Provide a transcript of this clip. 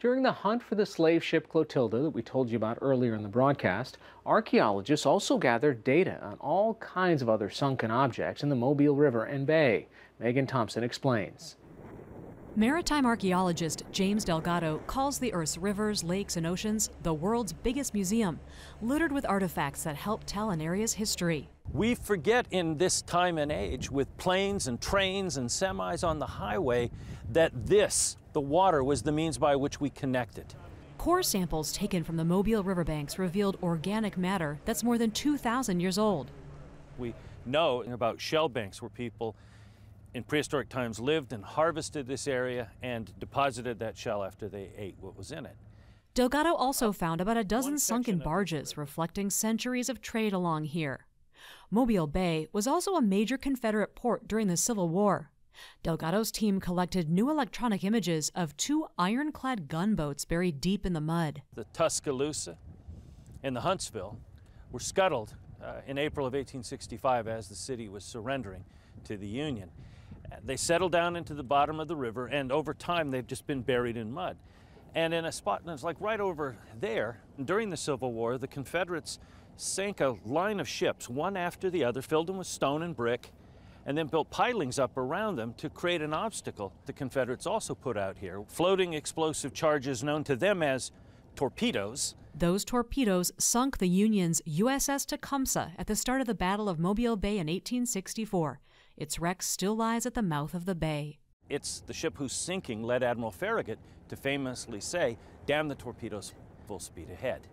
During the hunt for the slave ship Clotilda that we told you about earlier in the broadcast, archaeologists also gathered data on all kinds of other sunken objects in the Mobile River and Bay. Megan Thompson explains. Maritime archaeologist James Delgado calls the Earth's rivers, lakes, and oceans the world's biggest museum, littered with artifacts that help tell an area's history. We forget in this time and age, with planes and trains and semis on the highway, that the water, was the means by which we connected. Core samples taken from the Mobile riverbanks revealed organic matter that's more than 2,000 years old. We know about shell banks where people in prehistoric times lived and harvested this area and deposited that shell after they ate what was in it. Delgado also found about a dozen sunken barges reflecting centuries of trade along here. Mobile Bay was also a major Confederate port during the Civil War. Delgado's team collected new electronic images of two ironclad gunboats buried deep in the mud. The Tuscaloosa and the Huntsville were scuttled in April of 1865 as the city was surrendering to the Union. They settled down into the bottom of the river, and over time they've just been buried in mud. And in a spot that's like right over there, during the Civil War, the Confederates sank a line of ships, one after the other, filled them with stone and brick, and then built pilings up around them to create an obstacle. The Confederates also put out here floating explosive charges known to them as torpedoes. Those torpedoes sunk the Union's USS Tecumseh at the start of the Battle of Mobile Bay in 1864. Its wreck still lies at the mouth of the bay. It's the ship whose sinking led Admiral Farragut to famously say, "Damn the torpedoes, full speed ahead."